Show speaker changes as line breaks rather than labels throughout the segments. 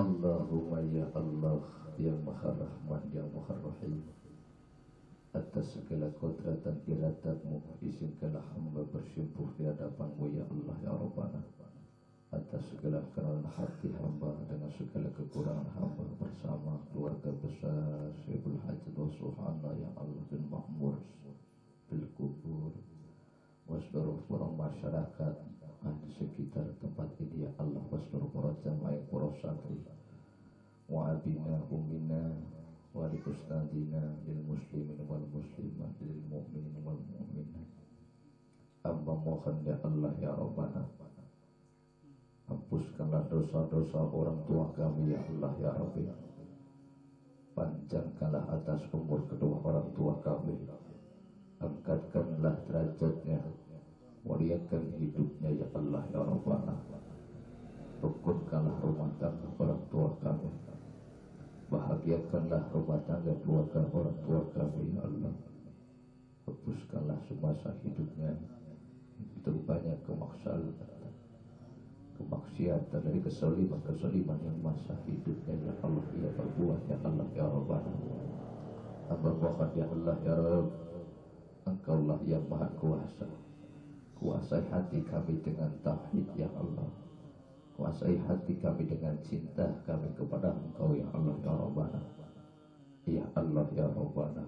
Allahumma ya Allah, ya Maha Rahman, ya Maha Rahim. Atas segala kodrat dan iradat-Mu, izinkanlah hamba bersimpuh di hadapan-Mu ya Allah ya Rabbana. Atas segala kenalan hati hamba dengan segala kekurangan hamba bersama keluarga besar Syaikhul Hajat wa Suhana ya Allah bin Mahmur bil kubur wasdaruh para masyarakat di sekitar tempat ini ya Allah, wasdaruh para jamaah para santri wa abina umina wa likusnadina lil muslimin wal muslimat lil mu'minin wal mu'minat. Hamba mohon ya Allah ya Rabbana, hapuskanlah dosa-dosa orang tua kami ya Allah ya Rabbi. Panjangkanlah atas umur kedua orang tua kami, angkatkanlah derajatnya, muliakan hidupnya ya Allah ya Rabbana. Rukunkanlah rumah tangga orang tua kami, bahagiakanlah rumah tangga keluarga orang tua kami ya Allah. Hapuskanlah semasa hidupnya itu banyak kemaksiatan dari keseliman yang masa hidupnya ya Allah ia berbuat ya Allah ya Rabbana. Hamba mohon ya Allah ya Rabb, Engkaulah yang maha kuasa. Kuasai hati kami dengan tauhid ya Allah. Kuasai hati kami dengan cinta kami kepada Engkau ya Allah ya Rabbana. Ya Allah ya Rabbana,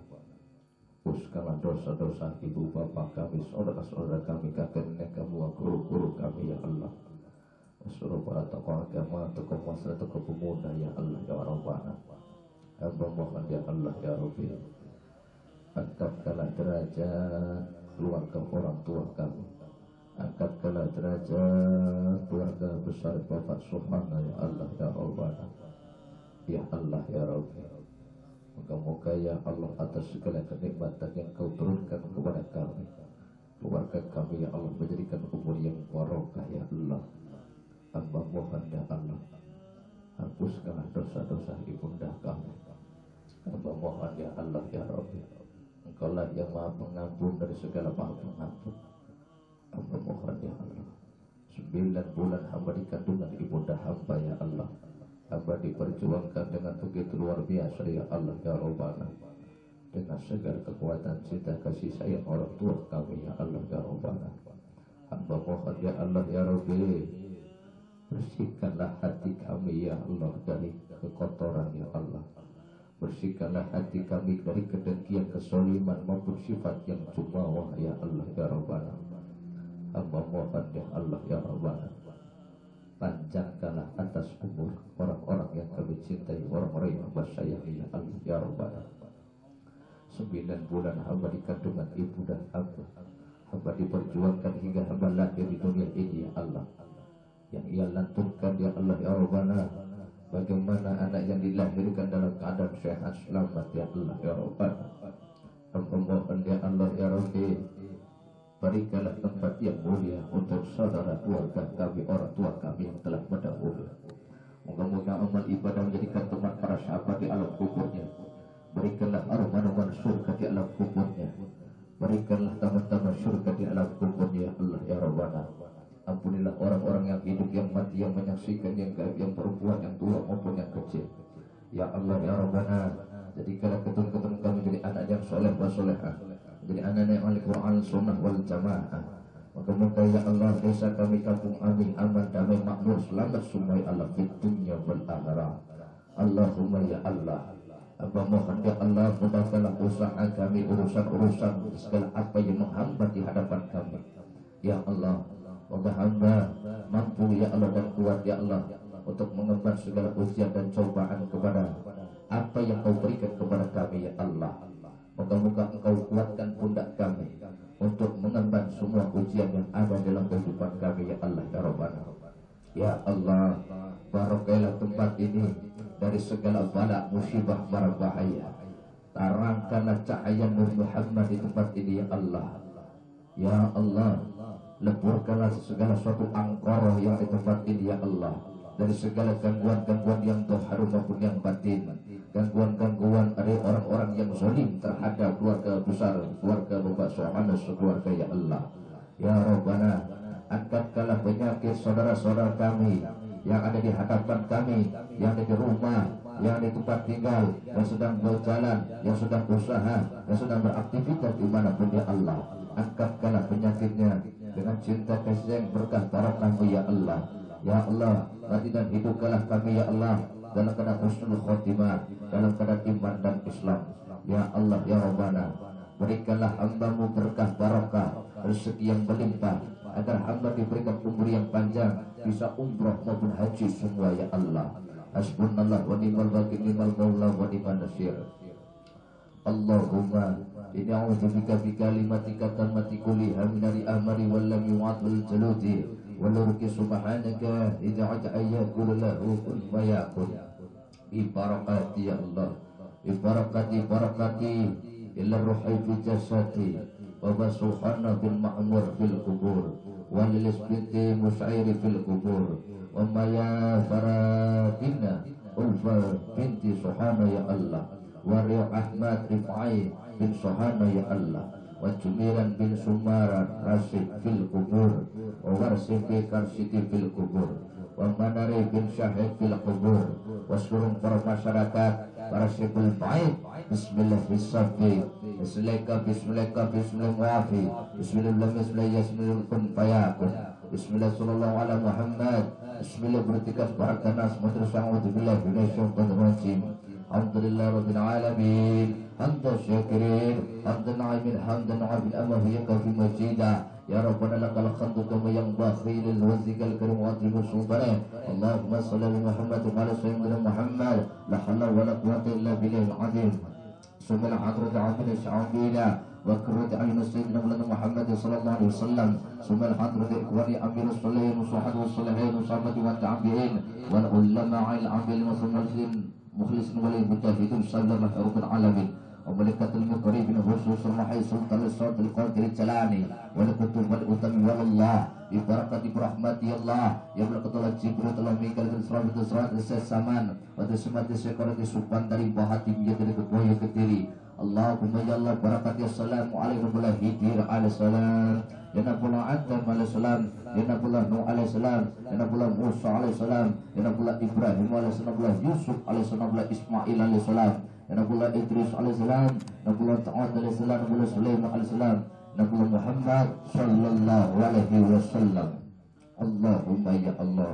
hapuskanlah dosa-dosa ibu bapa kami, saudara-saudara kami, kakek nenek kami, guru-guru kami ya Allah. Suruh para tokoh agama, tokoh masyarakat, tokoh pemuda ya Allah ya Rabbana. Hamba mohon ya Allah ya Rabbi, angkatkanlah derajat keluarga orang tua kami, angkatkanlah derajat keluarga besar Bapak Subhana ya Allah ya Rabbana. Ya Allah ya Rabbi, moga-moga ya Allah atas segala kenikmatan yang Kau turunkan kepada kami, keluarga kami ya Allah, menjadikan umur yang barokah ya Allah. Hamba mohon ya Allah, hapuskanlah dosa-dosa ibunda kami. Hamba mohon ya Allah ya Rabbi, Engkaulah yang maha pengampun dari segala maha pengampun. Hamba mohon ya Allah, 9 bulan hamba di kandungan ibunda hamba ya Allah, hamba diperjuangkan dengan begitu luar biasa ya Allah ya Rabbana, dengan segala kekuatan cinta kasih sayang orang tua kami ya Allah ya Rabbana. Hamba mohon ya Allah ya Rabbi, bersihkanlah hati kami ya Allah dari kekotoran ya Allah. Bersihkanlah hati kami dari kedengkian, kesoliman maupun sifat yang cumawah ya Allah ya Rabbana. Hamba mohon ya Allah ya Rabbana, panjangkanlah atas umur orang-orang yang kami cintai, orang-orang yang hamba sayangi ya Allah ya Rabbana. 9 bulan hamba di kandungan ibu dan hamba diperjuangkan hingga hamba lahir di dunia ini ya Allah. Yang ia lantunkan ya Allah ya Rabbana, bagaimana anak yang dilahirkan dalam keadaan sehat selamat ya Allah ya Rabbana. Hamba mohon ya Allah ya Rabbi, berikanlah tempat yang mulia untuk saudara keluarga kami, orang tua kami yang telah mendahulu. Moga-moga amal ibadah menjadikan teman para sahabat di alam kuburnya. Berikanlah aroma-aroma surga di alam kuburnya. Berikanlah taman-taman surga di alam kuburnya ya Allah ya Rabbana. Ampunilah orang-orang yang hidup, yang mati, yang menyaksikan, yang gaib, yang perempuan, yang tua maupun yang kecil. Ya Allah ya Rabbana, jadikanlah ketun-ketun kami menjadi anak yang soleh wa solehah, menjadi anak yang ahli Quran sunnah wal jamaah. Moga-moga ya Allah desa kami, kampung kami aman, damai, makmur, selamat semua ya Allah di dunia wal akhirah. Allahumma ya Allah, Hamba mohon ya Allah, mudahkanlah usaha kami, urusan-urusan segala apa yang menghambat di hadapan kami. Ya Allah, hamba mampu ya Allah dan kuat ya Allah untuk mengemban segala ujian dan cobaan kepada apa yang Kau berikan kepada kami ya Allah. Moga-moga Engkau kuatkan pundak kami untuk mengemban semua ujian yang ada dalam kehidupan kami ya Allah ya Rabbana. Ya Allah, barokahlah tempat ini dari segala bala musibah mara bahaya. Terangkanlah cahaya Nur Muhammad di tempat ini ya Allah. Ya Allah, leburkanlah segala suatu angkoroh yang di tempat ini ya Allah, dari segala gangguan-gangguan yang zahir maupun yang batin, gangguan-gangguan dari orang-orang yang zalim terhadap keluarga besar, keluarga Bapak Sohana, sekeluarga ya Allah. Ya Rabbana, angkatkanlah penyakit saudara-saudara kami yang ada di hadapan kami, yang ada di rumah, yang di tempat tinggal, yang sedang berjalan, yang sedang usaha, yang sedang beraktivitas dimanapun ya Allah. Angkatkanlah penyakitnya dengan cinta kasih yang berkah barakah-Mu ya Allah. Ya Allah, mati dan hidupkanlah kami ya Allah dalam keadaan husnul khotimah, dalam keadaan iman dan Islam. Ya Allah ya Rabbana, berikanlah hamba-Mu berkah barakah, rezeki yang berlimpah, agar hamba diberikan umur yang panjang, bisa umroh maupun haji semua ya Allah. Hasbunallah wa ni'mal wakil, ni'mal maula wa ni'man nasir. Allahumma inni a'udzubika bi kalimatika tammati kulliha min al-amri wal lam yu'ad wal jaludi wal ruki subhanaka idza ayakul lahu kun fayakun. Bi barakati ya Allah, bi barakati illa ruhi fi jasadi wa basuhana bil ma'mur fil kubur wa lil isbiti mus'airi fil kubur wa maya faratina ulfa binti Sohana ya Allah, wa Rio Ahmad Rifai bin Sohana ya Allah, wa Jumiran bin Sumaran Rasid fil kubur, wa Warsifi Karsiti fil kubur, wa Manari bin Syahid fil kubur, wa seluruh para masyarakat para syekul baik. Bismillah bisafi, bismillah muafi, bismillah kun fayakun, bismillah sallallahu ala Muhammad, bismillah bertikas barakanas madrasah a'udzubillah minasyaitonir rajim. Alhamdulillah rabbil alamin, hamdan syakirin, hamdan na'imin, hamdan na'imin amahiyaka fi majidah. Ya Rabbana lakal hamdu kama yanbaghi lil wajhikal karim wa azimi sultanih. Allahumma shalli ala Muhammad wa ala sayyidina Muhammad. La hawla wa la quwwata illa billahil azim. Subhana hadrati azimi sya'abina wa qurrati ayni sayyidina Muhammad sallallahu alaihi wasallam. Subhana hadrati ikhwani amirus salihin wa sahbihi salihin wa sahabati wa tabi'in wal ulama'il amil muslimin mukhlisin wal mujahidin sallallahu alaihi alamin. وملكة المقربين خصوصا وحي سلطان الصوت القادر الجلاني والكتب والأتم والله ببركة برحمة الله يا بركة الله جبريل الله ميكال بالسراب بالسراب السمان وتسمى تسكرة سبحان dari bahatim ya dari kekoyo kediri. Allahumma ya Allah barakati assalamu alaikum wa hidir alaihi salam ya nabullah Adam alaihi salam ya nabullah Nuh alaihi salam ya nabullah Musa alaihi salam ya nabullah Ibrahim alaihi salam ya Yusuf alaihi salam ya Ismail alaihi salam ya nabullah Idris alaihi salam nabullah Ta'ad alaihi salam nabullah Sulaiman alaihi salam nabullah Muhammad sallallahu alaihi wasallam. Allahumma ya Allah,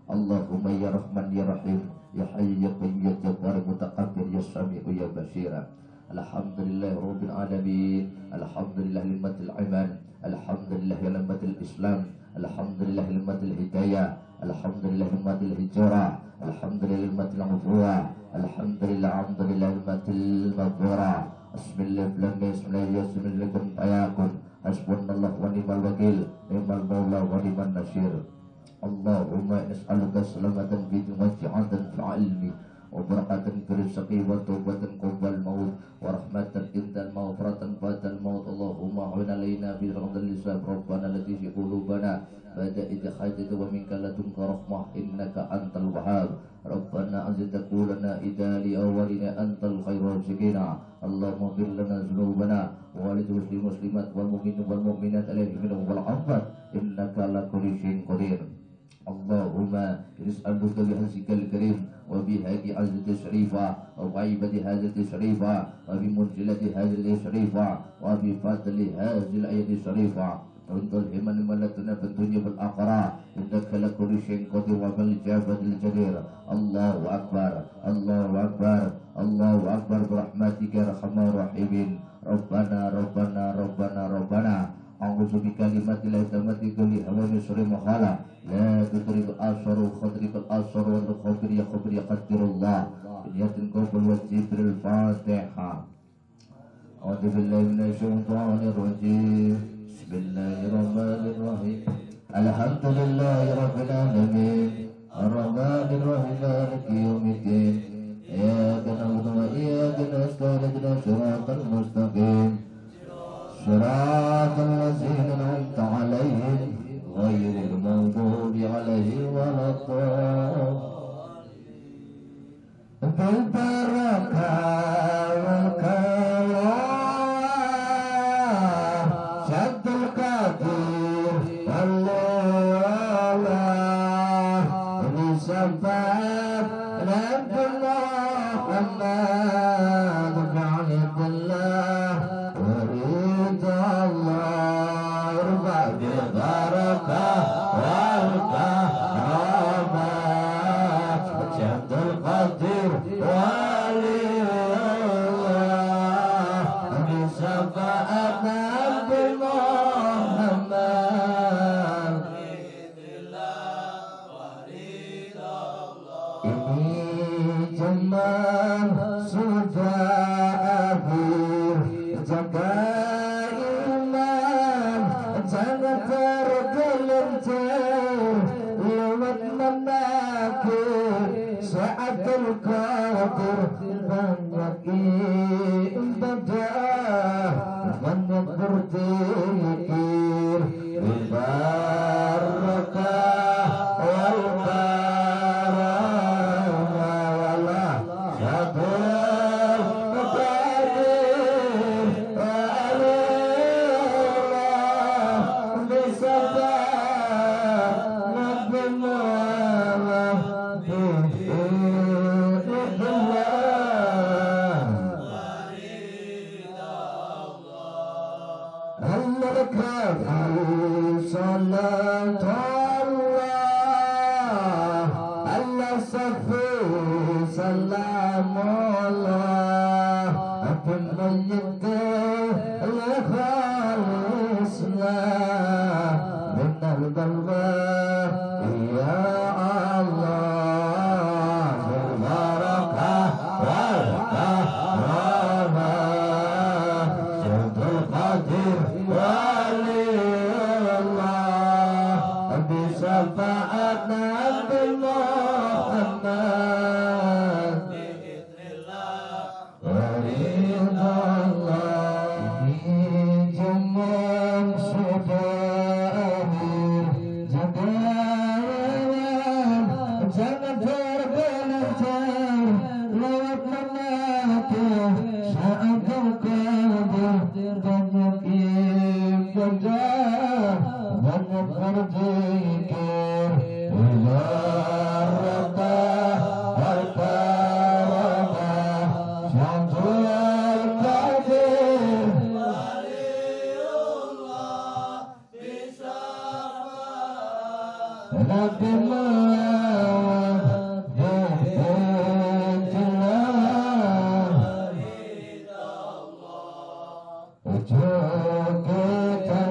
Allahumma ya Rahman ya Rahim ya Hayy ya Qayyum ya Jabbar mutakabbir ya Sami'u ya Basira. Alhamdulillah Rabbil Alamin, Alhamdulillah limatil iman, Alhamdulillah limatil Islam, Alhamdulillah limatil hidayah, Alhamdulillah limatil hijrah, Alhamdulillah limatil ufuwah, Alhamdulillah limatil maghfirah. Bismillah bismillah kun fayakun. Hasbunallah wa ni'mal wakil, ni'mal maula wa ni'man nasir. Allahumma nas'aluka salamatan fi waj'atan fil ilmi وبركة في الرزق وتوبة قبل الموت ورحمة عند الموت فرة بعد الموت. اللهم اعن علينا برحمة الإسلام ربنا الذي في قلوبنا بعد إذ هديتنا ومنك لدنك رحمة إنك أنت الوهاب. ربنا أنزل تقولنا إذا لأولنا أنت الخير الرازقين. اللهم اغفر لنا ذنوبنا ووالد المسلمات والمؤمنين والمؤمنات عليهم والعافية إنك على كل شيء قدير. Allahumma nis'aluka bihazikal karim wa bihadi azati syarifah wa ghaibati hazati syarifah wa bimunzilati hazati syarifah wa bifadli hazil ayati syarifah untuk himan malatuna bentunya bil akhirah innaka la kulli syai'in qadir wa bil jabatil jadir. Allahu akbar, Allahu akbar, Allahu akbar birahmatika ya arhamar rahimin. Rabbana rabbana rabbana rabbana a'udzu bikalimati llahi tammati kulli hawa min syarri ma khalaq la tudrikul absar wa khadrikul absar wa khabir ya qadirullah niyatin qabul wa jibril fatihah. A'udzu billahi minasy syaithanir rajim. Bismillahirrahmanirrahim. Alhamdulillahi rabbil alamin. Ar-rahmanir rahim maliki yaumiddin. Iyyaka na'budu wa iyyaka nasta'in ihdinas siratal mustaqim. Siratal ladzina an'amta 'alaihim ghairil maghdubi 'alaihim waladdallin. Bil barakah Syadul Qadir Allah Nisabab Rabbullah Muhammad Ba'alidullah Warida Allah Irba bil barakah Wal-Kahramah Syadul Qadir Wali Allah Nisabab Sa'atul Qadir banyak ibadah banyak berzikir barakah wal karamah wala Syadul Qadir Allah bisabab Nabiullah Salat Allah Allah safi salam Allah Abin menyedih Al-Khalisna Minal balwa Ya Allah Barakah Wal-Kahramah Syadul Qadir Wali Syafaat Nabi Muhammad biiznillah waridallah ini jumlah syufa'i jagalan jangan terbelanjar lewat menakih Syadul Qadir banyak ibadah banyak berzikir Barakah Al-Karamah Syadul Qadir Waliullah Bisafah Nabi Muhammad Biiznillah Ujung kita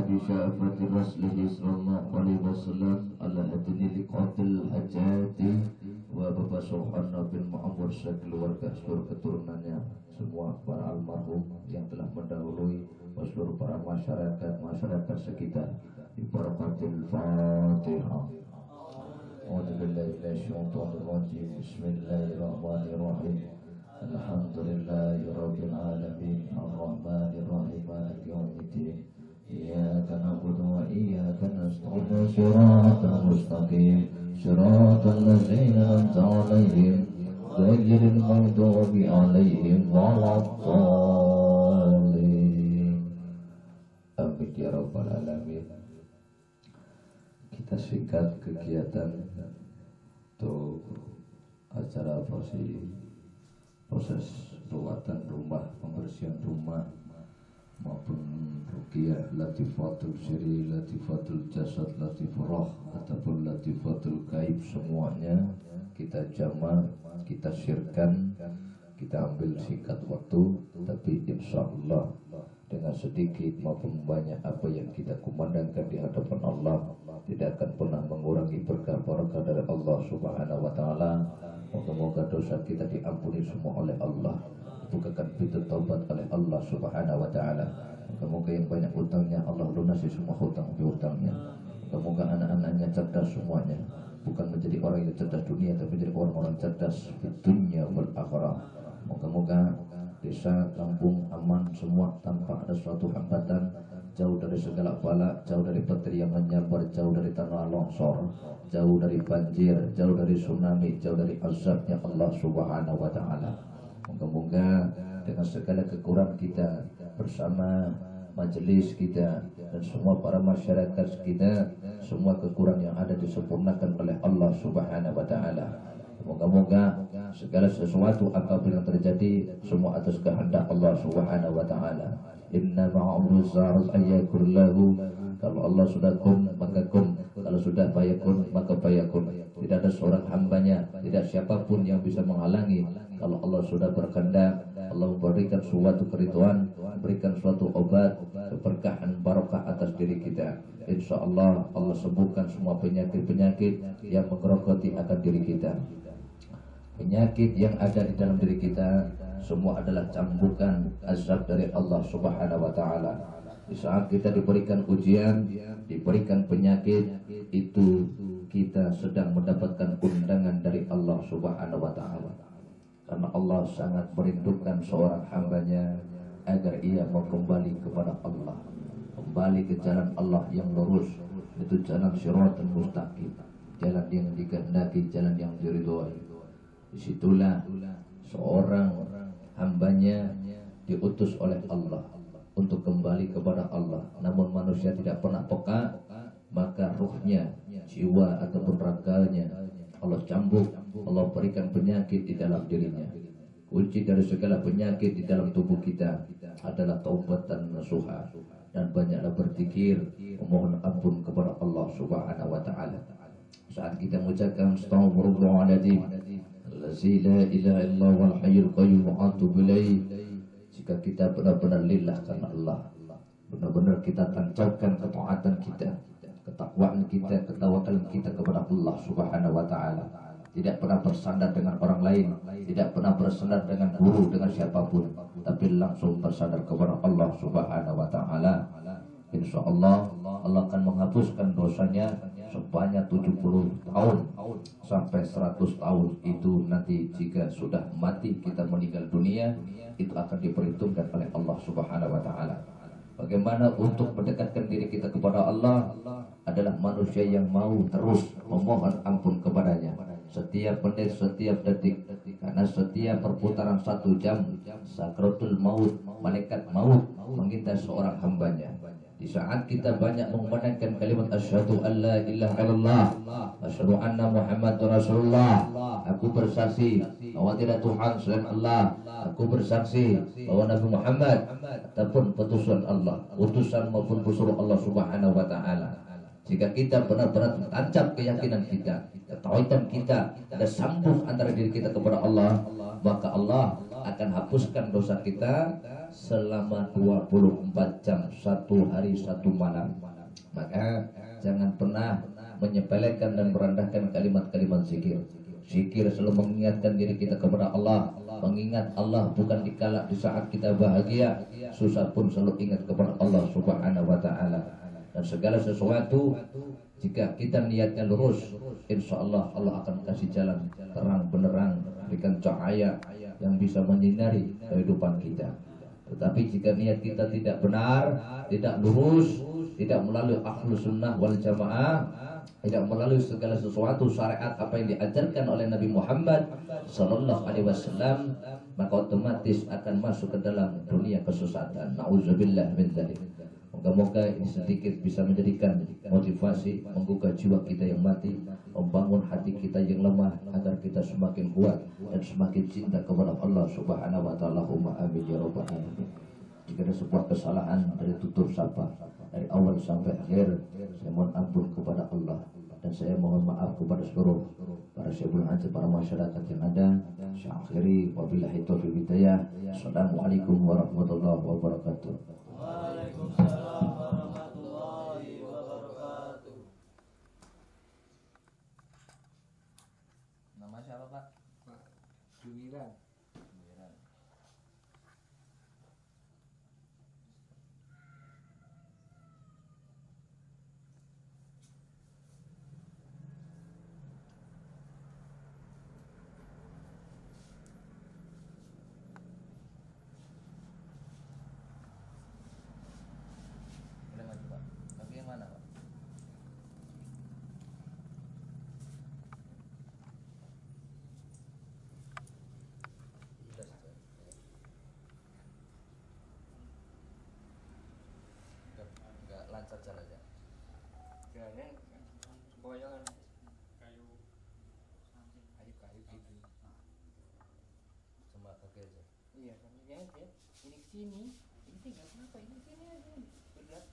بشافة رسله صلى الله عليه وسلم على أدنى لقاتل الحجات وبابا Soeharno bin Ma'mur sekeluarga seluruh keturunannya semua para almarhum yang telah mendahului seluruh para masyarakat sekitar di barakatil Fatihah. A'udzubillahi minasyaitonir rajim. Bismillahirrahmanirrahim. Alhamdulillahirabbil alamin. Arrahmanir rahim. Maliki yaumiddin. Iyyaka na'budu wa iyyaka nasta'in. Shiratal mustaqim. Shiratal ladzina an'amta 'alaihim ghayril maghdubi 'alaihim waladdallin. Amin ya rabbal alamin. Kita singkat kegiatan untuk acara proses perawatan rumah, pembersihan rumah maupun ruqyah, latifatul syiri, latifatul jasad, latifur roh ataupun latifatul gaib, semuanya kita jamak, kita syirkan, kita ambil singkat waktu, tapi insyaallah dengan sedikit maupun banyak apa yang kita kumandangkan di hadapan Allah tidak akan pernah mengurangi berkah barakah dari Allah Subhanahu wa taala. Moga-moga dosa kita diampuni semua oleh Allah, bukakan pintu taubat oleh Allah Subhanahu wa taala. Moga-moga yang banyak hutangnya Allah lunasi semua hutang-hutangnya. Moga-moga anak-anaknya cerdas semuanya, bukan menjadi orang yang cerdas dunia tapi menjadi orang-orang cerdas di dunia wal akhirah. Moga-moga desa, kampung aman semua tanpa ada suatu hambatan, jauh dari segala bala, jauh dari petir yang menyambar, jauh dari tanah longsor, jauh dari banjir, jauh dari tsunami, jauh dari azabnya Allah Subhanahu wa taala. Moga-moga dengan segala kekurangan kita bersama majelis kita dan semua para masyarakat kita, semua kekurangan yang ada disempurnakan oleh Allah Subhanahu wa taala. Moga-moga segala sesuatu apapun yang terjadi semua atas kehendak Allah Subhanahu wa taala. Inna ma'amru zarul ayyakul lahu. Kalau Allah sudah kun maka kun, kalau sudah fayakun maka fayakun. Tidak ada seorang hambanya, tidak siapapun yang bisa menghalangi. Kalau Allah sudah berkehendak, Allah memberikan suatu keridhaan, berikan suatu obat, keberkahan barokah atas diri kita. Insya Allah Allah sembuhkan semua penyakit-penyakit yang menggerogoti akan diri kita. Penyakit yang ada di dalam diri kita semua adalah cambukan azab dari Allah Subhanahu wa taala. Di saat kita diberikan ujian, diberikan penyakit, itu kita sedang mendapatkan undangan dari Allah Subhanahu wa taala. Karena Allah sangat merindukan seorang hambanya agar ia mau kembali kepada Allah, kembali ke jalan Allah yang lurus, itu jalan Shiratal Mustaqim, jalan yang dikehendaki, jalan yang diridhoi. Disitulah seorang hambanya diutus oleh Allah untuk kembali kepada Allah. Namun manusia tidak pernah peka, maka ruhnya, jiwa ataupun raganya Allah cambuk, Allah berikan penyakit di dalam dirinya. Kunci dari segala penyakit di dalam tubuh kita adalah taubatan nasuha, dan banyaklah berzikir, memohon ampun kepada Allah Subhanahu wa taala. Saat kita mengucapkan astaghfirullahaladzim allazi la ilaha illallah wal hayyul qayyum wa atubu ilaih, jika kita benar-benar lillah karena Allah, benar-benar kita tancapkan ketaatan kita, ketakwaan kita, ketawakalan kita kepada Allah Subhanahu wa taala, tidak pernah bersandar dengan orang lain, tidak pernah bersandar dengan guru, dengan siapapun, tapi langsung bersandar kepada Allah Subhanahu wa taala. Insyaallah Allah akan menghapuskan dosanya sebanyak 70 tahun sampai 100 tahun. Itu nanti jika sudah mati, kita meninggal dunia, itu akan diperhitungkan oleh Allah Subhanahu wa taala. Bagaimana untuk mendekatkan diri kita kepada Allah adalah manusia yang mau terus memohon ampun kepadanya setiap menit, setiap detik. Karena setiap perputaran 1 jam sakratul maut, malaikat maut mengintai seorang hambanya. Di saat kita banyak mengumandangkan kalimat asyhadu an la ilaha illallah, asyhadu anna Muhammadur Rasulullah, aku bersaksi bahwa tidak Tuhan selain Allah, aku bersaksi bahwa Nabi Muhammad ataupun petusan Allah, utusan maupun pesuruh Allah Subhanahu wa taala. Jika kita benar-benar tancap keyakinan kita, ketauhidan kita, ada sambung antara diri kita kepada Allah, maka Allah akan hapuskan dosa kita selama 24 jam, 1 hari 1 malam. Maka jangan pernah menyepelekan dan merendahkan kalimat-kalimat zikir. Zikir selalu mengingatkan diri kita kepada Allah. Mengingat Allah bukan dikala di saat kita bahagia, susah pun selalu ingat kepada Allah Subhanahu wa taala. Dan segala sesuatu jika kita niatnya lurus, insya Allah Allah akan kasih jalan terang benderang, berikan cahaya yang bisa menyinari kehidupan kita. Tetapi jika niat kita tidak benar, tidak lurus, tidak melalui ahlus sunnah wal jamaah, tidak melalui segala sesuatu syariat apa yang diajarkan oleh Nabi Muhammad Sallallahu Alaihi Wasallam, maka otomatis akan masuk ke dalam dunia kesesatan. Nauzubillah min dzalik. Moga-moga ini sedikit bisa menjadikan motivasi, menggugah jiwa kita yang mati, membangun hati kita yang lemah agar kita semakin kuat dan semakin cinta kepada Allah Subhanahu wa taala. Amin ya rabbal alamin. Jika ada sebuah kesalahan dari tutur sapa dari awal sampai akhir, saya mohon ampun kepada Allah dan saya mohon maaf kepada seluruh para syaikhul hajat, para masyarakat yang ada. Saya akhiri wabillahi taufiq hidayah. Assalamualaikum warahmatullahi wabarakatuh. Waalaikumsalam warahmatullahi wabarakatuh. Nama siapa Pak? Pak Duwiran. Lancar jalannya. Jalannya boyongan kayu gitu. Cuma kaki aja. Iya, kakinya aja. Ini kesini, ini tinggal apa? Ini sini aja. Berat.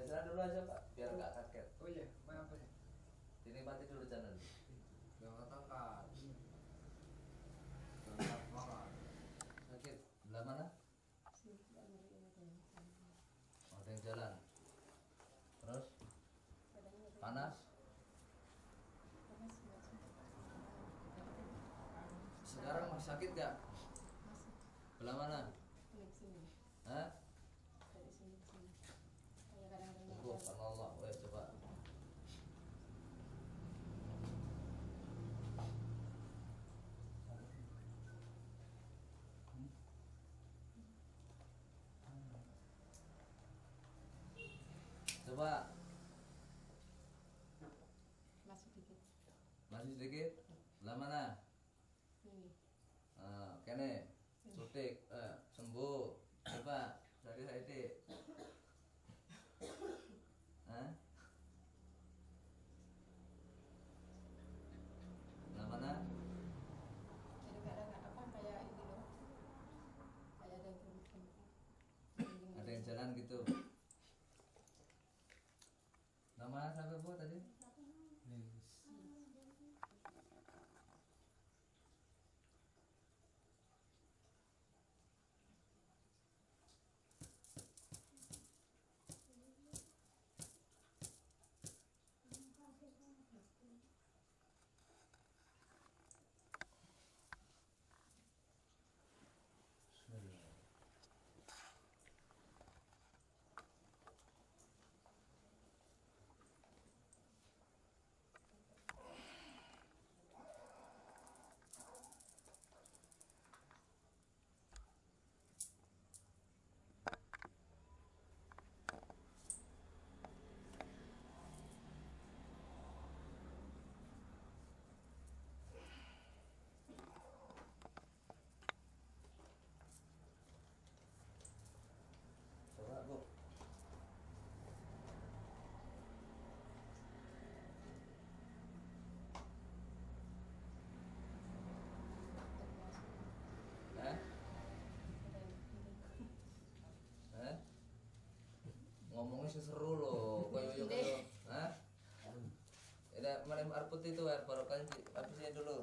Jalan dulu aja Pak, biar nggak kaget. Oh iya, apa ya? Dinikmati dulu jalan. Jangan angkat. Angkat banget. Sakit. Belah mana? Oh, ada yang jalan. Terus? Panas? Sekarang masih sakit nggak? Belah mana? Hah? Allah, coba. Coba. Masih sedikit. Masih sedikit? Belah mana? Ini. Kene. Sutik, sembuh. Coba, sakit. Hah? Belah mana? Ada yang jalan gitu. Nama siapa Bu tadi?
ngomongnya sih seru loh, koyo hah? Ada mana air putih itu air barokahnya habisnya dulu.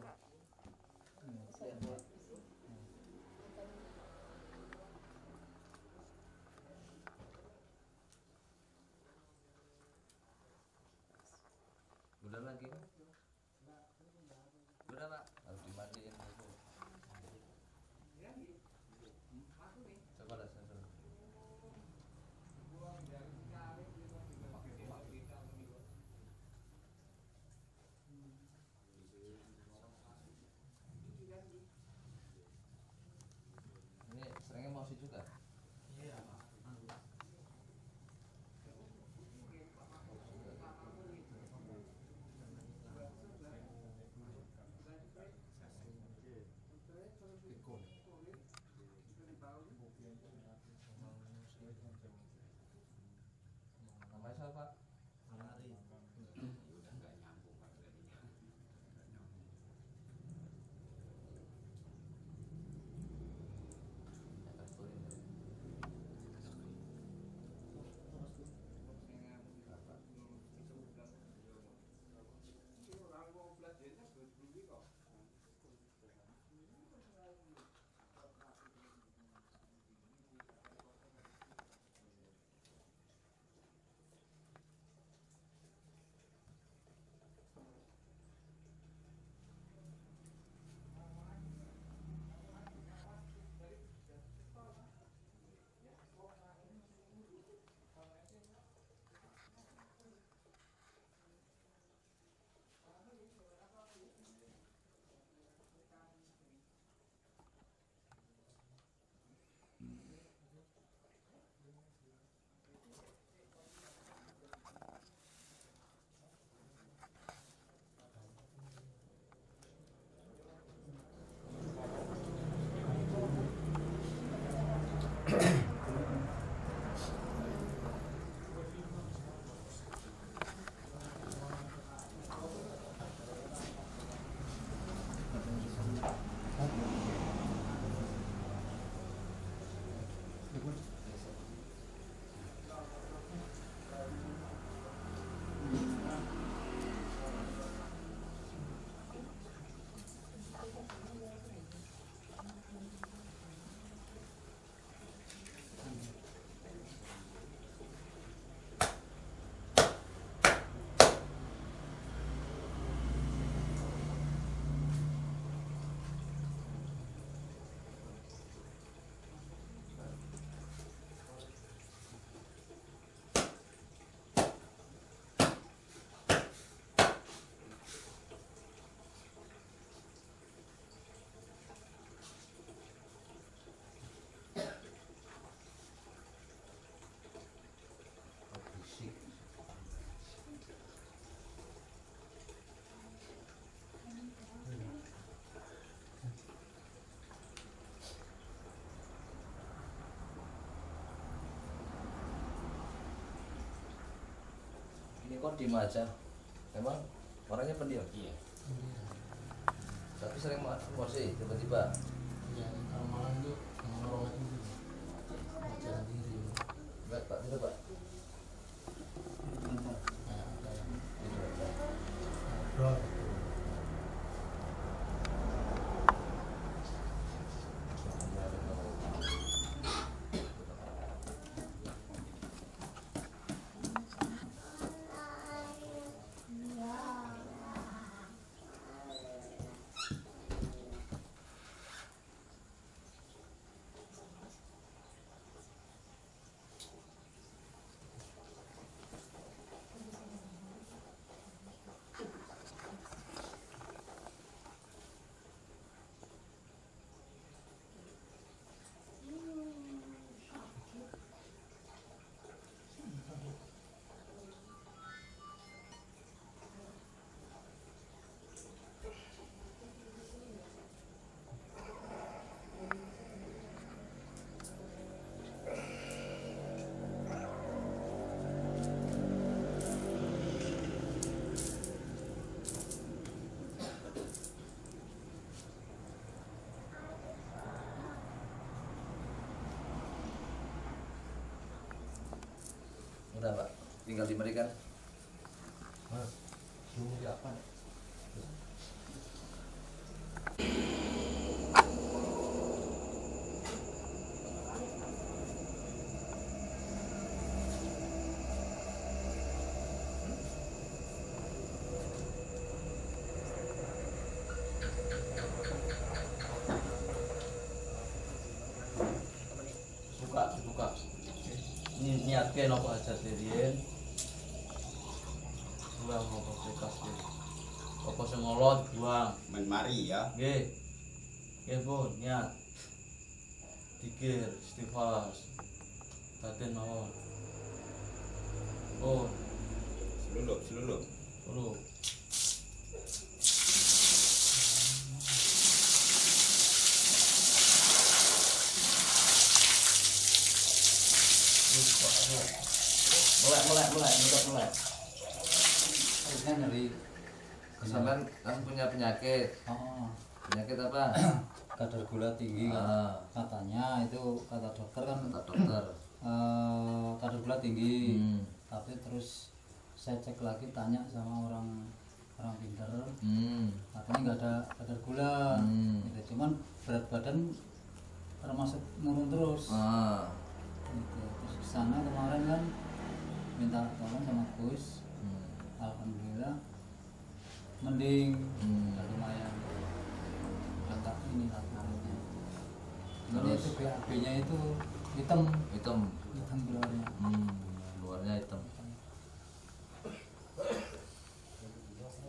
Udah lagi kan? Udah pak, harus dimandiin dulu. Coba lah saya suruh. Ini seringnya emosi juga.
Iya pak.
Namanya siapa?
Alari.
Ini kok diem aja. Memang orangnya pendiam.
Iya.
Tapi sering emosi tiba-tiba.
Iya, kalau malam tuh ngorong itu baca sendiri.
Enggak pak, tidak pak.
Kayak ada yang
Bro. Udah Pak, tinggal diberikan.
Ini apa? Buka. Ini niatkan apa aja dirian. Sudah mau bekas deh. Apa sing ngolot buang.
Main mari ya.
Nggih. Nggih, Bu, niat. Dikir, istighfar. Batin mawon. Bu,
Selulup.
dulu. Mulai. Harusnya nyeri.
Sampean kan punya penyakit.
Oh,
Penyakit apa?
kadar gula tinggi
Ah.
katanya itu kata dokter kan
Kata dokter.
kadar gula tinggi.
Hmm.
Tapi terus saya cek lagi tanya sama orang pintar, katanya nggak ada kadar gula. Gitu. Cuman berat badan termasuk nurun terus.
Ah.
Gitu. Terus kesana kemarin kan minta tolong sama Gus. Alhamdulillah mending, udah lumayan. Agak ini lah kulitnya. Ini
Terus?
itu BAB-nya itu hitam keluarnya.
Luarnya hitam.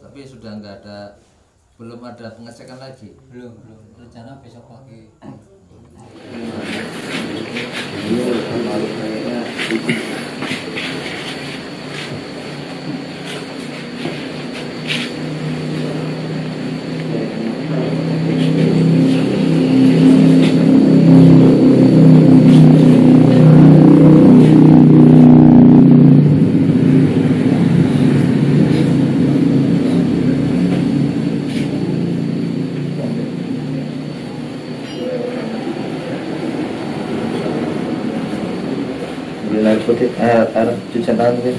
Tapi sudah belum ada pengecekan lagi.
Belum. Rencana besok pagi.
Bila putih air cuci tangan sih.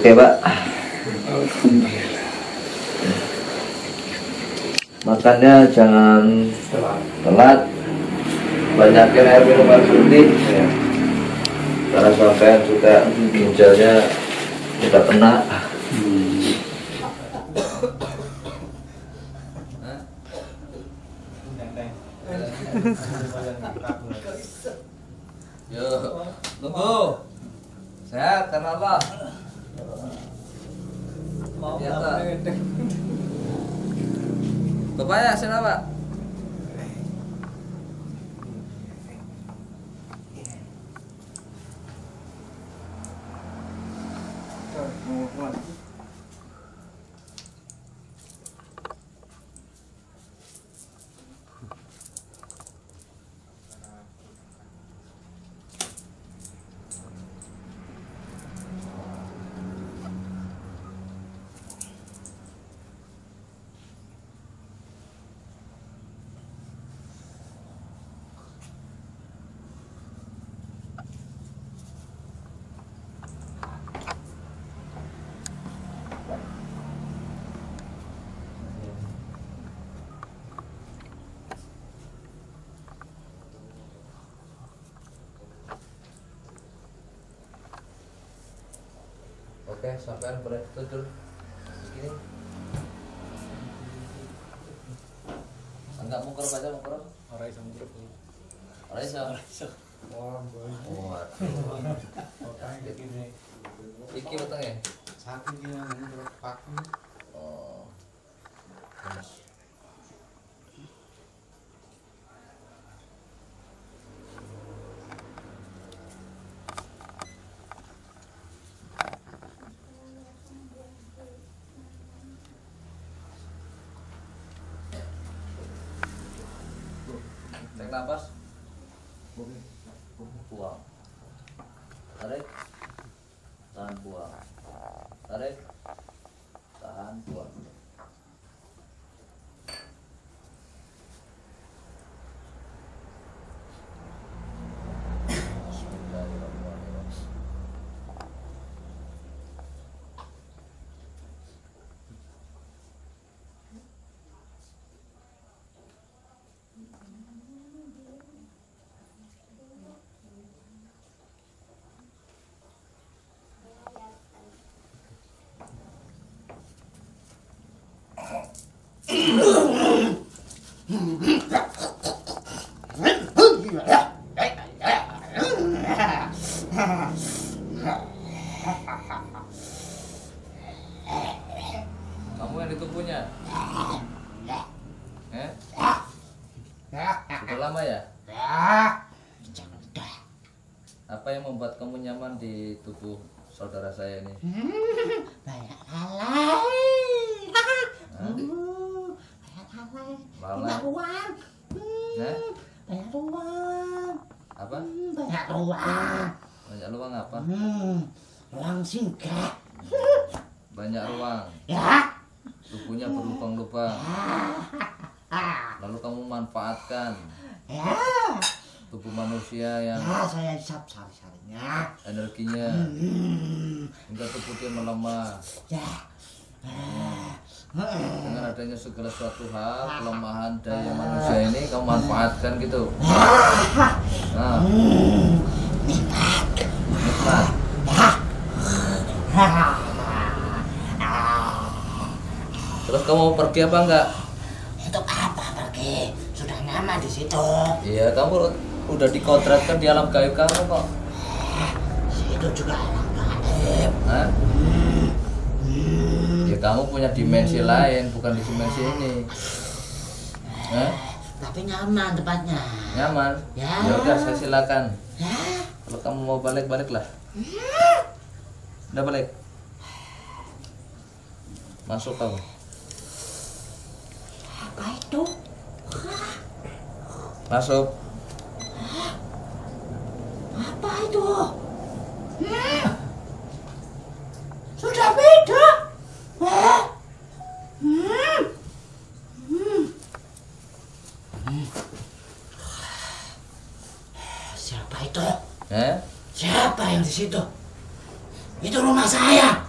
Oke Pak. Makannya jangan telat, banyakin air minuman putih ya. Karena sampai juga ginjalnya tidak kena.
Yuk, tunggu. Sehat karena Allah.
Mau
Biasa.
ngedek.
Bapaknya sini Pak. Oke, sampean boleh tidur. Segini. Enggak mungker baca mungker.
Ora iso mungkur.
Ora iso.
Wah, boy.
Waduh.
Oke, iki
Iki wetenge.
saking yang menurut paku.
Oh. Cek napas. Buang. Tarik. Tahan buang. Tarik. Tahan buang. Bismillahirrahmanirrahim. Kamu yang ditunggunya? Sudah lama ya? Apa yang membuat kamu nyaman di tubuh saudara saya ini?
Banyak lalai.
Hah?
Banyak
Lalai?
uang.
Hah?
Banyak uang.
Apa?
Banyak uang.
Banyak ruang apa?
Uang singgah.
Banyak ruang.
Ya.
Tubuhnya berlubang-lubang. Lalu kamu manfaatkan
Ya.
tubuh manusia yang
Ya, saya hisap sari-sarinya.
energinya hingga tubuh dia melemah.
Ya.
Dengan adanya segala suatu hal, kelemahan daya manusia ini kamu manfaatkan gitu. Nah, nikmat. Terus kamu mau pergi apa enggak?
Untuk apa pergi? Sudah nyaman di situ.
Iya, kamu udah dikontrakkan di alam gaib kamu kok.
Situ juga alam gaib.
Hah? Ya kamu punya dimensi lain, bukan di dimensi ini. Hah?
Tapi nyaman tempatnya.
Nyaman?
Ya.
Ya udah, saya silakan.
Ya.
Kalau kamu mau balik, baliklah. Udah balik. Masuk kamu.
Apa itu?
Masuk.
Apa itu? Sudah beda. Siapa itu? Siapa yang di situ? Itu rumah saya.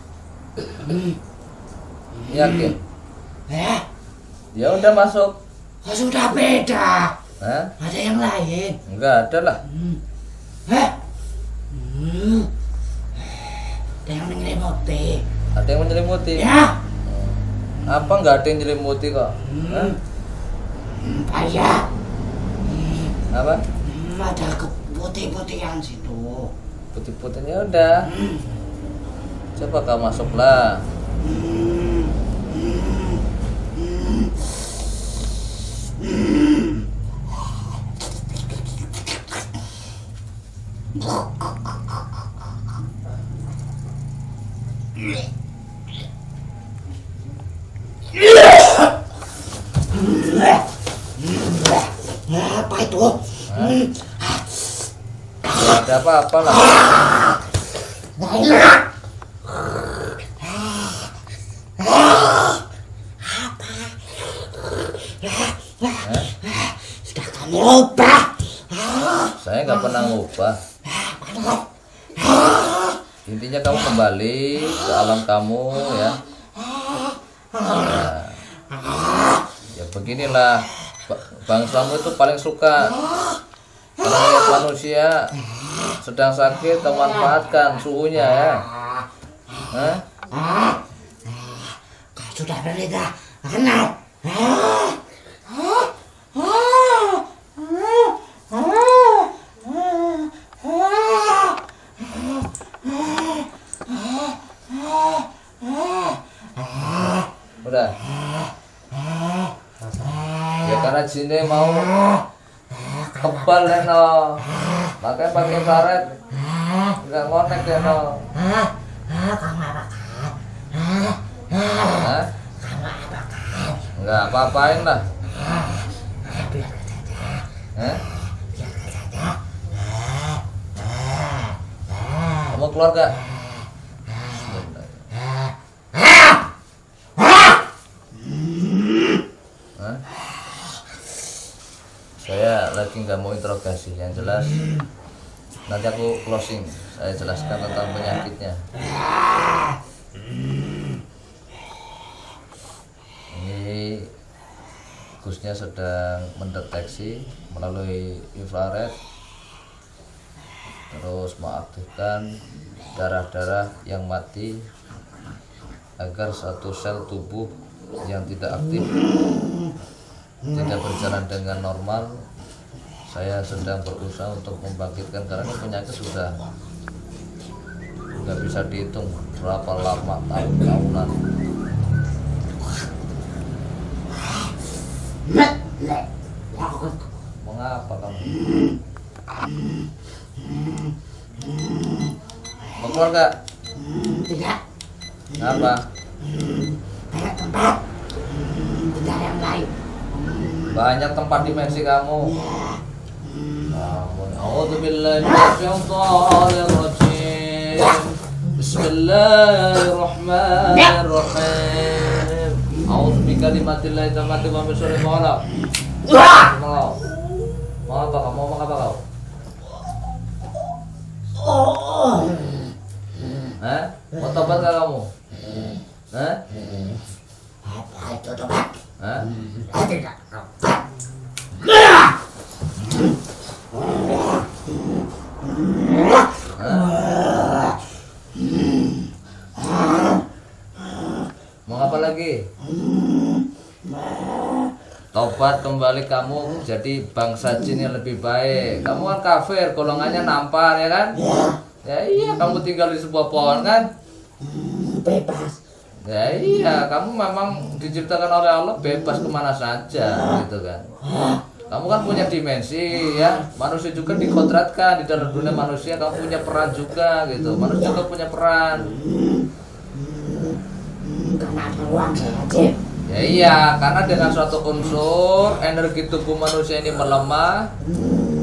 Yakin? Ya udah masuk.
Oh, sudah beda.
Hah?
Ada yang lain.
Enggak ada lah.
Ada yang menyelimuti.
Ada yang menyelimuti.
Ya.
Apa enggak ada yang menyelimuti kok? Hah?
Payah.
Apa?
Ada putih-putihan situ.
Putih-putihnya udah. Coba kau masuklah.
Apa itu?
Ada apa-apa lah.
Sudah kamu ubah.
Saya nggak pernah ngubah. Intinya kamu kembali ke alam kamu ya. Nah, ya beginilah bangsamu itu paling suka kalau lihat manusia sedang sakit, kamu manfaatkan suhunya ya.
Kau sudah berlidah anak.
Udah. Ya karena jinnya mau kebal ya no, makanya pakai karet, nggak ngonek ya no. Nggak apa-apain lah. Kamu keluar gak? Saya lagi nggak mau interogasi, yang jelas nanti aku closing, saya jelaskan tentang penyakitnya. Ini Gusnya sedang mendeteksi melalui infrared, terus mengaktifkan darah-darah yang mati agar satu sel tubuh yang tidak aktif tidak berjalan dengan normal. Saya sedang berusaha untuk membangkitkan karena ini penyakit sudah nggak bisa dihitung berapa lama, tahun-tahunan. Mengapa kamu? Mau keluar gak?
Tidak.
Apa?
Banyak tempat. Tidak ada yang lain.
Banyak tempat dimensi kamu. A'udzubillahi minasyaitonir rajim. Bismillahirrahmanirrahim. A'udzu bikalimatillahi tammati wa min syarri ma khalaq. Mau apa kamu? Mau apa kau? Mau tobat gak kamu?
Apa itu tobat? Tidak.
Mau apa lagi? Tobat kembali kamu jadi bangsa jin yang lebih baik. Kamu kan kafir, golongannya nampar ya kan? Ya iya, kamu tinggal di sebuah pohon kan?
Bebas.
Ya iya, kamu memang diciptakan oleh Allah bebas kemana saja gitu kan. Kamu kan punya dimensi ya, manusia juga dikodratkan di dalam dunia manusia, kamu punya peran juga gitu. Manusia juga punya peran.
Karena ada ruang wajib.
Ya iya, karena dengan suatu unsur energi tubuh manusia ini melemah,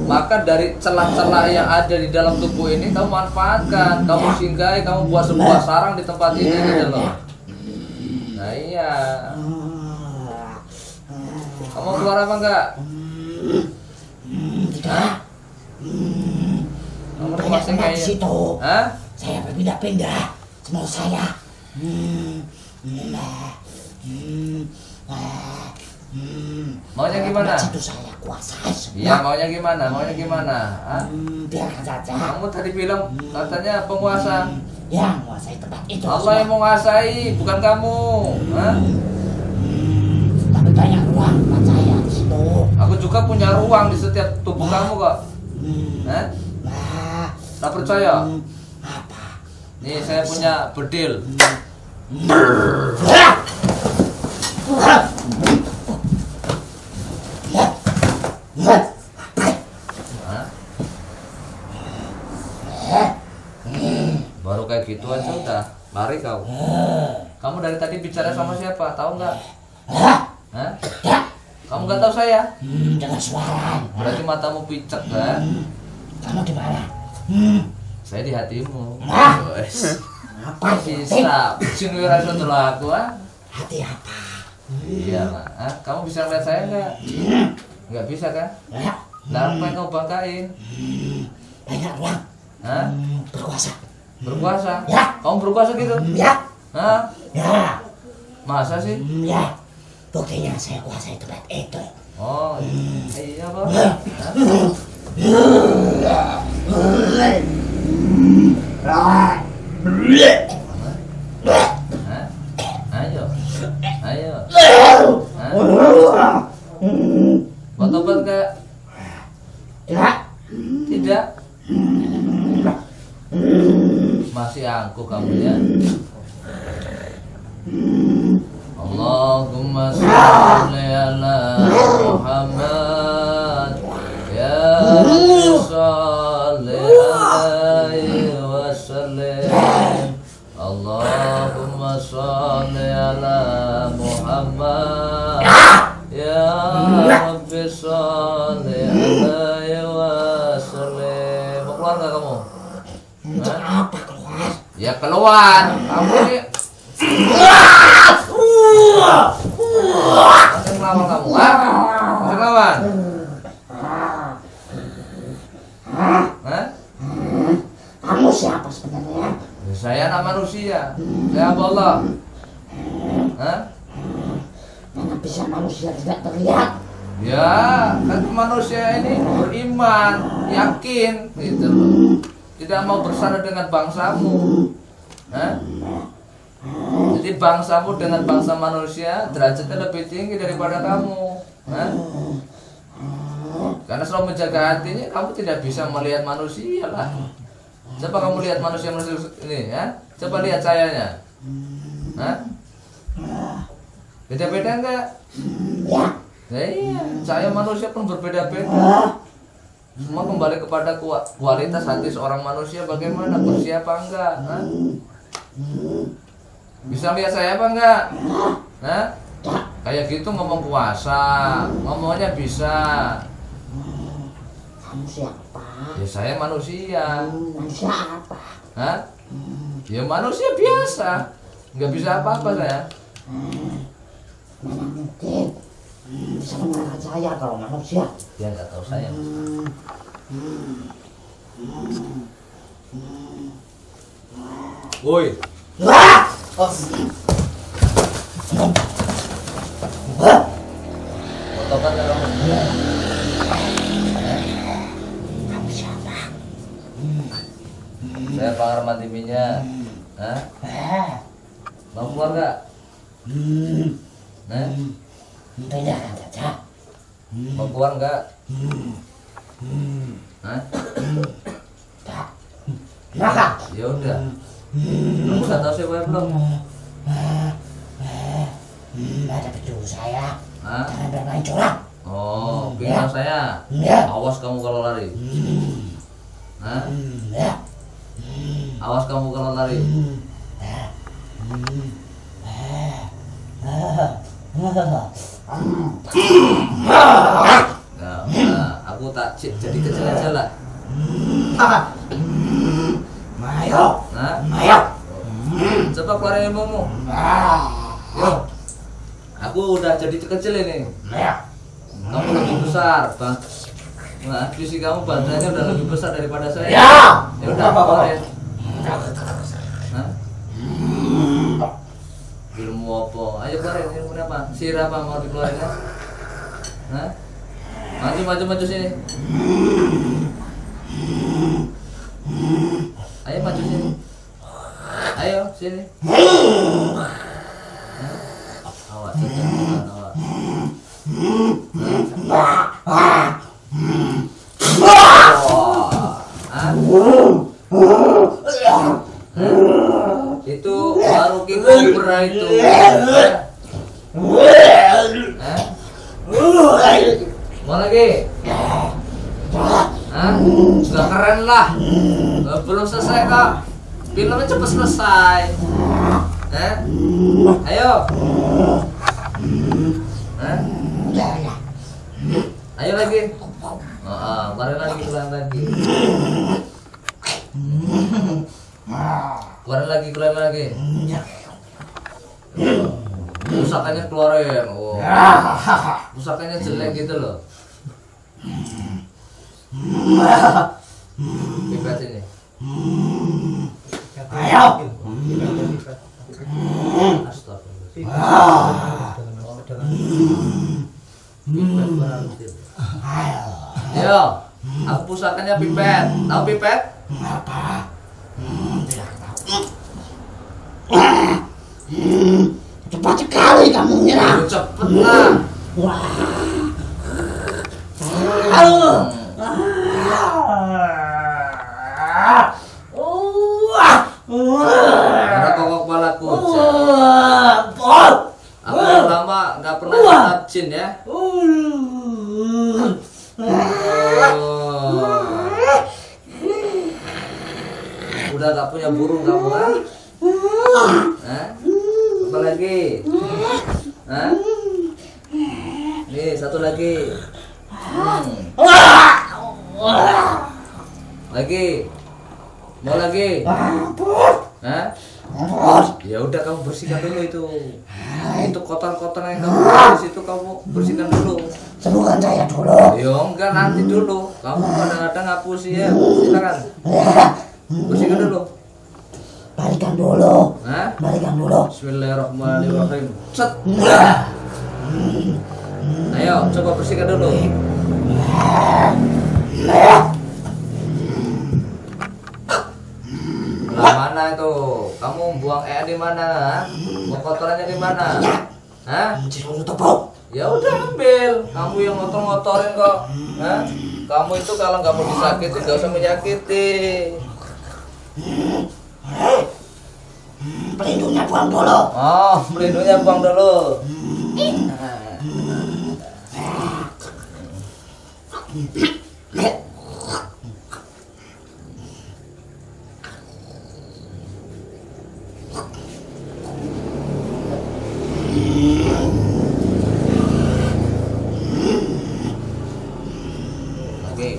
maka dari celah-celah yang ada di dalam tubuh ini kamu manfaatkan, kamu singgahi, kamu buat sebuah sarang di tempat ini gitu loh. Nah iya. Kamu keluar apa enggak?
Tidak.
Kamu
Banyak
masih
tempat
kayak
di situ.
Hah?
Saya berpindah-pindah. Semua saya.
Maunya gimana?
Situ saya kuasai semua.
Iya, maunya gimana? Maunya gimana? Hah?
Biarkan saja.
Kamu tadi bilang katanya penguasa.
Yang menguasai tempat itu.
Allah yang menguasai, bukan kamu. Hah?
Tapi banyak ruang buat saya di situ.
Aku juga punya ruang di setiap tubuh kamu kok. Hah? Tak percaya? Nih saya punya bedil. Baru kayak gitu aja udah lari kau. Kamu dari tadi bicara sama siapa? Tahu nggak? Hah? Kamu nggak tahu saya?
Dengan suara.
Berarti matamu picek kan?
Kamu di mana?
Saya di hatimu. Wes.
Apa
Bisa. Sing ora iso ndelok aku ah.
hati apa?
Iya, Mak. Ah, kamu bisa ngeliat saya nggak? Nggak bisa kan?
Ya,
Nah, apa yang kamu bangkain?
banyak uang.
Hah?
Berkuasa.
Berkuasa?
Ya.
Kamu berkuasa gitu?
Ya.
Hah?
Ya.
Masa sih?
Ya. Buktinya saya kuasai tempat itu.
Oh, iya apa? Hah? Ayo, ayo. Hah? Mau tobat gak?
Ya.
Tidak. Masih angkuh kamu ya. Allahumma sholli ala Muhammad ya sholli alaihi wasallam. Allahumma sholli ala Muhammad ya Rabbi sholli alaihi wasallam. Mau keluar gak kamu?
Untuk apa keluar?
Ya keluar. Kamu ini masih ngelawan kamu, ah? Masih ngelawan? Hah?
Kamu siapa sebenarnya?
Ya, saya anak manusia. Saya hamba Allah. Hah?
Mana bisa manusia tidak terlihat?
Ya, kan manusia ini beriman, yakin, gitu loh. Tidak mau bersandar dengan bangsamu. Hah? Jadi bangsamu dengan bangsa manusia derajatnya lebih tinggi daripada kamu. Hah? Karena selalu menjaga hatinya, kamu tidak bisa melihat manusia lah. Coba kamu lihat manusia ini, ya? Coba lihat sayanya. Hah? Beda-beda enggak?
Ya.
Ya iya, saya manusia pun berbeda-beda. Semua kembali kepada kualitas hati seorang manusia bagaimana, bersih apa enggak. Hah? Bisa lihat saya apa enggak? Hah? Kayak gitu ngomong puasa, ngomongnya bisa.
Kamu siapa?
Ya saya manusia.
Manusia apa?
Hah? Ya manusia biasa. Nggak bisa apa-apa saya.
Mana mungkin bisa mengalahkan saya kalau manusia?
Dia nggak tahu saya. Woi.
Wah!
Fotokan nggak kamu?
Kamu siapa?
Saya Pak Arman TV-nya. Hah? Mau keluar nggak? Nah,
Pindahkan saja.
mau keluar nggak? Hah?
Tak. Maka.
Ya udah. Kamu udah tahu saya belum?
Ada petunjuk saya.
Hah?
Jangan bermain curang.
Oh, bilang saya.
Ya.
Awas kamu kalau lari. Hah?
Ya.
Awas kamu kalau lari. Nah, aku tak jadi kecil aja lah.
Ayo.
Nah,
Ayo.
coba keluarin ilmumu. Yo, aku udah jadi kecil ini.
Ya.
Kamu lebih besar, bang. Nah, visi kamu badannya udah lebih besar daripada saya.
Ya.
Ya udah keluarin. Hah? Ilmu apa? Ayo keluarin ilmu apa? Sirah apa mau dikeluarin ya? Hah? Maju sini. Ayo maju sini. Ayo sini. Hah? Awas, jangan awas. Hah? baru kobra itu. Mau lagi? Sudah keren lah. Belum selesai kok. Filmnya cepat selesai. Ayo. Ayo lagi. Mari lagi, keluar lagi. Keluar lagi. Pusakanya keluarin. Pusakanya jelek gitu loh. Pipet ini.
Ayo.
Ayo, aku pusakanya pipet. Tahu pipet?
Cepat sekali kamu nyerang.
Cepet lah. Ada kokok kepala kucing. Aku lama nggak pernah lihat jin ya. Udah nggak punya burung kamu kan? Apa lagi? Nih satu lagi. Lagi. Mau lagi? Ya udah kamu bersihkan dulu itu. Itu kotor-kotor yang kamu di situ kamu bersihkan dulu.
Sembuhkan saya dulu.
Ya enggak, nanti dulu. Kamu kadang-kadang ngapusi ya. Silakan. Bersihkan dulu.
Balikan dulu.
Bismillahirrahmanirrahim. Set. Ayo, coba bersihkan dulu. Lah mana itu? Kamu buang di mana? Buang kotorannya di mana? Ya udah ambil. Kamu yang ngotor-ngotorin kok. Kamu itu kalau nggak mau disakiti nggak usah menyakiti.
Pelindungnya buang dulu.
Pelindungnya buang dulu. Oke.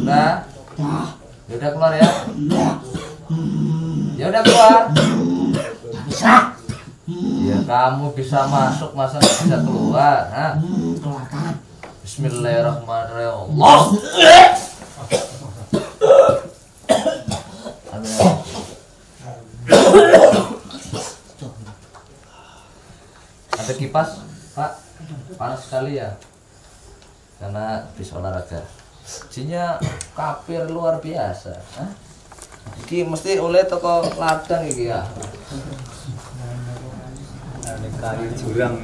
Nah, ya udah keluar ya. Ya udah keluar.
Bisa.
Ya kamu bisa masuk, masa nggak bisa keluar?
Keluarkan.
Bismillahirrahmanirrahim. Ada kipas, Pak? Panas sekali ya? Karena habis olahraga. Jinnya kafir luar biasa. Iki mesti oleh toko ladang iki ya.
Ada kayu jurang.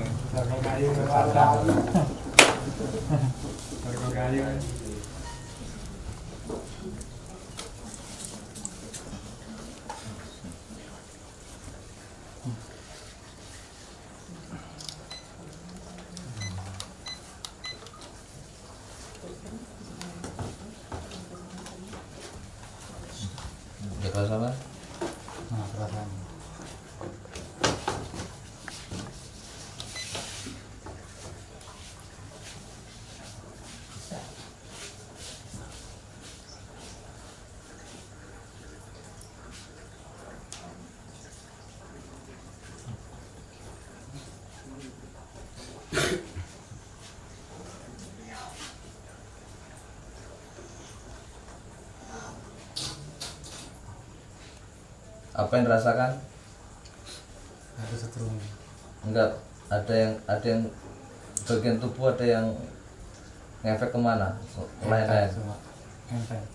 Ya sama.
Nah, perasaan.
Apa yang dirasakan?
Ada setrum.
Enggak, ada yang bagian tubuh ada yang ngefek kemana? Lain-lain.
Semua. Enteng.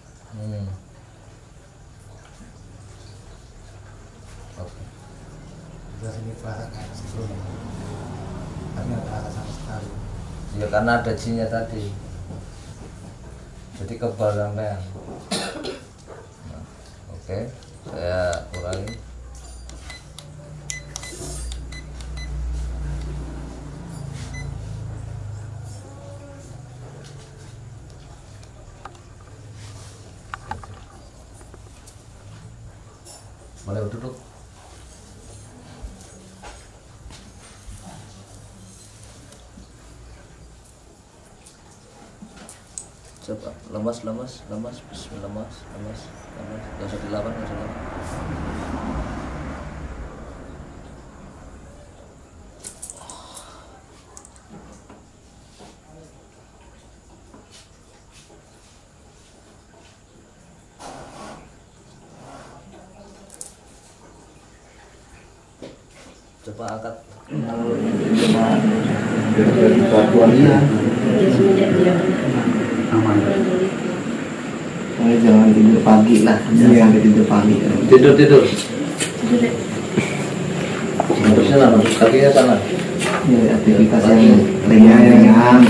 Oke.
Terus ini terasa kayak sebelumnya. Tapi nggak terasa sama sekali.
Ya karena ada jinnya tadi. Jadi kebal sampean. Nah, oke, saya ulangi. Boleh duduk. Coba lemas, bismillah, lemas, nggak usah dilawan. Coba angkat.
Batuannya
aman.
jangan tidur pagi lah, jangan sampai tidur pagi.
Tidur. Harusnya lah, kakinya sana.
Ya, aktivitas yang ringan.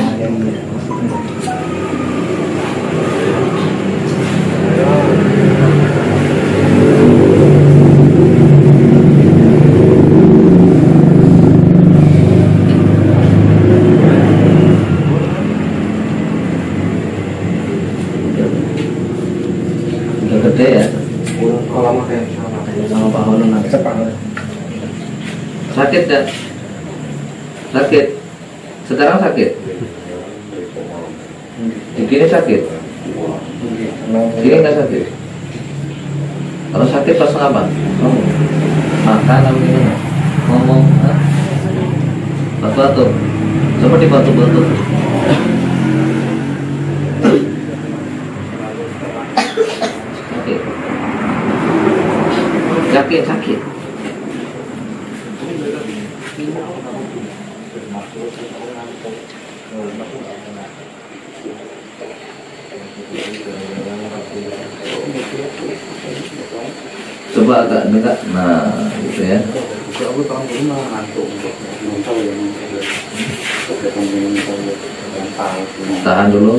Udah gede ya.
Kalau makan sama Pak Hono nanti
Sakit ya? Sakit. Sekarang sakit. Di sini sakit. Sini nggak sakit. Kalau sakit pas apa? Makan atau minum? Ngomong? Batu-batu. Coba dibantu-bantu. Sakit. Coba agak dekat, nah gitu ya. Tahan dulu.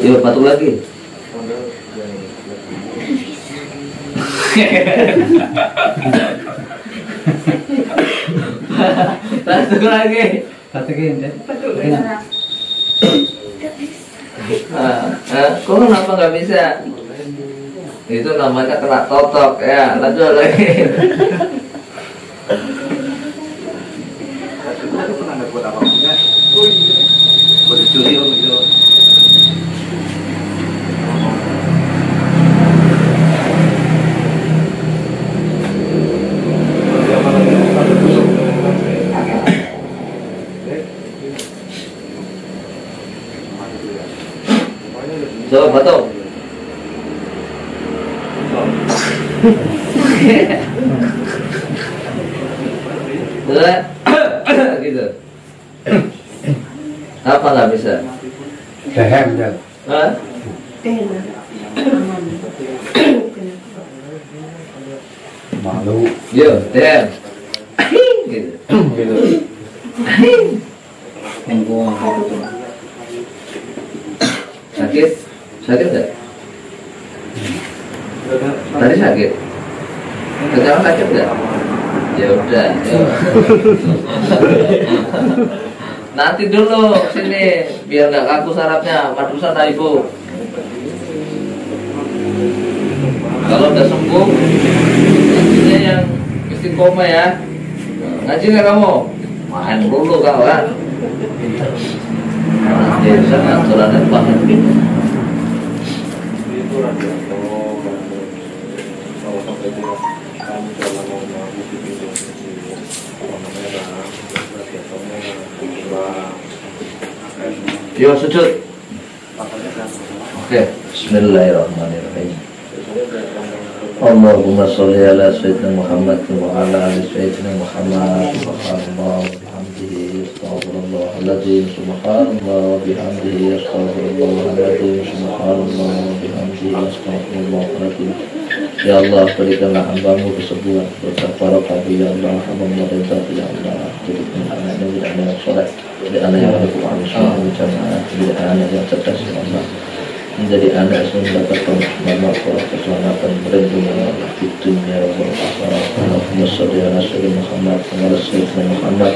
Yuk, batuk lagi. Batuk lagi. Kok kenapa nggak bisa? Itu namanya kena totok ya. Lanjut lagi. Coba batuk. Gitu. Apa nggak bisa?
Dehem ya.
Hah?
Malu.
Yo, dem. Gitu. Gitu. Sakit? Sakit nggak? Tadi sakit? Sekarang sakit nggak? Ya udah. Nanti dulu sini biar nggak kaku sarafnya. Madu sana ibu. Kalau udah sembuh, nantinya yang istiqomah ya. Ngaji nggak kamu? Main dulu kawan. Nanti bisa aturannya banget gitu. Yo sujud. Oke, bismillahirrahmanirrahim. Allahumma sholli ala sayyidina Muhammad wa ala ali sayyidina Muhammad. Subhanallah wa bihamdihi astaghfirullahaladzim. Subhanallah wa bihamdihi astaghfirullahaladzim. Subhanallah wa bihamdihi astaghfirullahaladzim. Ya Allah, berikanlah hamba-Mu kesembuhan, berkah barokah ya Allah, hamba-Mu ridha ya Allah. Jadikan anaknya menjadi anak yang soleh, menjadi anak yang berkuah, menjadi anak yang cerdas ya Allah, menjadi anak yang mendapatkan rahmat, keselamatan, perlindungan di dunia dan akhirat. Allahumma sholli ala sayyidina Muhammad wa ala sayyidina Muhammad.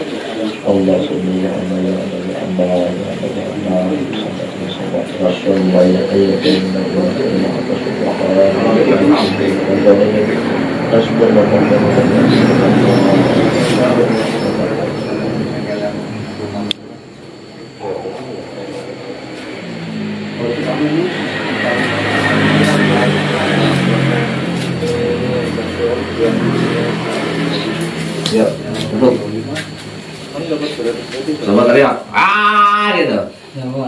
Allahumma ya Allah ya Allah ya Allah ya Allah ya Allah. Rasulullah ya ayyuhallazina
Ya, untuk sama teriak gitu.
Ya, Bu,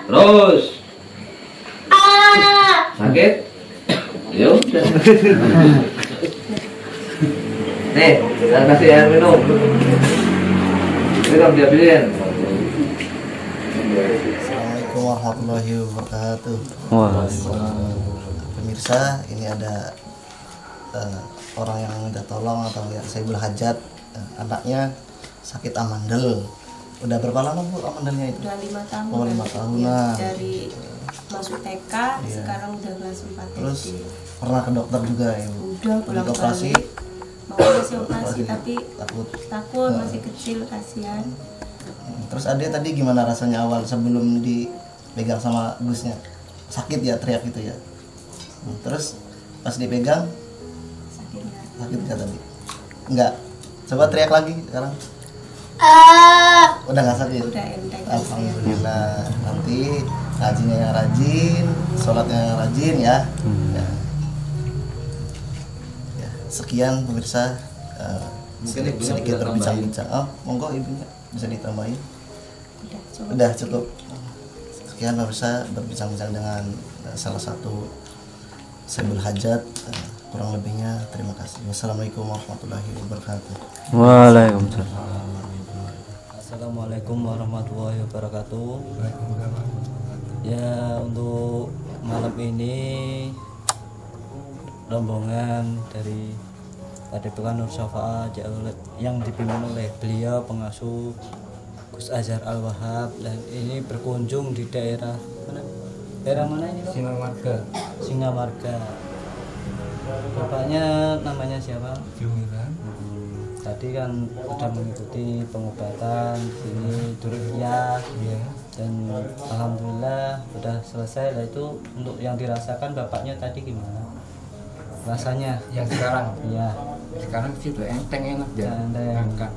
Terus sakit. Yuk. Nih, saya kasih air minum. Minum dihabisin.
Assalamualaikum warahmatullahi wabarakatuh. Pemirsa, ini ada orang yang minta tolong atau yang saya berhajat, anaknya sakit amandel. Udah berapa lama Bu amandelnya itu?
Udah 5 tahun.
Oh, 5 tahunan.
Dari masuk TK,
Iya.
sekarang udah kelas 4
Terus
SD.
pernah ke dokter juga ya Bu?
Udah
Udah operasi.
Mau kasih operasi tapi takut
Nah.
masih kecil, kasihan.
Terus Ade tadi gimana rasanya awal sebelum dipegang sama Gusnya? Sakit ya, teriak gitu ya. Terus pas dipegang
Sakitnya.
sakit nggak tadi? Enggak. Coba teriak lagi sekarang. Udah nggak sakit?
Udah enteng.
Alhamdulillah. Nanti rajinnya yang rajin, sholatnya yang rajin ya. Ya. Ya, sekian pemirsa. Sedikit berbincang-bincang. Oh, monggo ibunya bisa ditambahin. Udah cukup. Sekian pemirsa berbincang-bincang dengan salah satu Saibul Hajat. Kurang lebihnya terima kasih. Wassalamualaikum warahmatullahi wabarakatuh.
Waalaikumsalam.
Assalamualaikum warahmatullahi wabarakatuh. Ya, untuk malam ini rombongan dari Padepokan Nur Syafa'ah yang dipimpin oleh beliau pengasuh Gus Azhar Al Wahab, dan ini berkunjung di daerah mana? Daerah mana ini, Pak? Singamarga. Bapaknya namanya siapa? Tadi kan sudah mengikuti pengobatan di sini Turkiya, dan alhamdulillah sudah selesai. Lah itu untuk yang dirasakan bapaknya tadi gimana rasanya?
Yang sekarang,
Iya.
sekarang sih udah enteng, enak ya.
Enteng.
Angkat.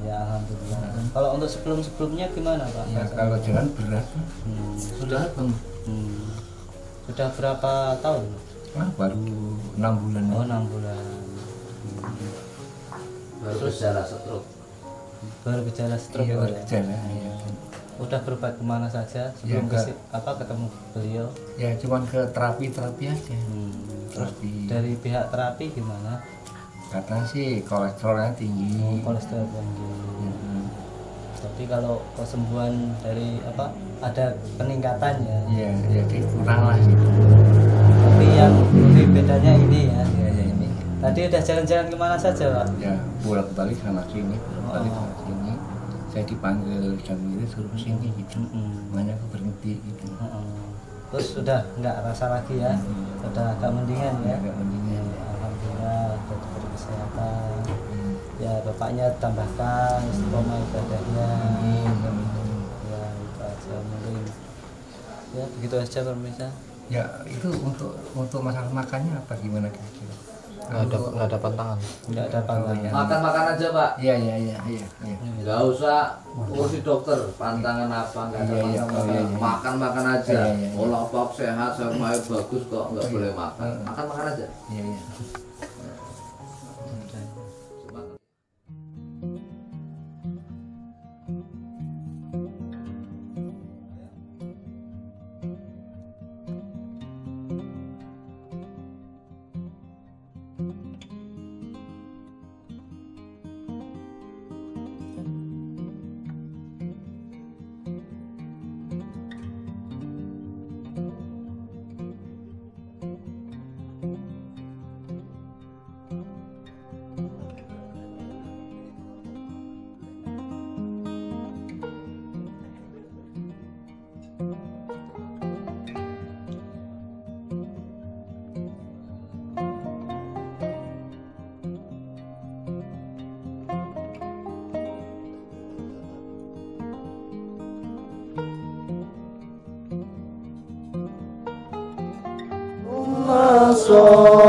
Ya alhamdulillah. Kalau untuk sebelumnya gimana Pak?
Ya kalau jalan berat,
Sudah sudah berapa tahun?
baru 6 bulan.
Oh, 6 bulan.
Baru gejala stroke.
Baru gejala stroke.
Iya, baru
ya?
gejala. Iya.
Udah berobat kemana saja sebelum
Ya,
ketemu beliau?
Ya cuman ke terapi aja. Terus
Dari pihak terapi gimana?
katanya sih kolesterolnya tinggi.
Kolesterol tinggi. Tapi kalau kesembuhan dari ada peningkatannya.
Iya, jadi kurang lah gitu.
Tapi yang lebih bedanya ini ya.
Ya ini.
Tadi udah jalan-jalan kemana saja Pak?
Ya bolak-balik sana sini, bolak-balik
Oh.
sana sini. Saya dipanggil jam ini suruh kesini gitu. Makanya aku berhenti gitu.
Terus sudah nggak rasa lagi ya? Sudah agak mendingan ya?
Agak mendingan.
Alhamdulillah, sudah diberi kesehatan. Ya bapaknya tambahkan istiqomah ibadahnya. Ya itu aja mungkin. Ya begitu aja pemirsa.
Ya itu untuk masalah makannya apa gimana kira-kira?
Nggak ada pantangan.
Nggak ada pantangan.
Makan aja Pak.
Iya.
Nggak usah ngurusi dokter, pantangan apa nggak ada
Iya,
pantangan.
iya.
Makan aja.
Iya.
Pola pok sehat, semuanya bagus kok, nggak boleh makan. Makan aja.
Iya.
الصالحين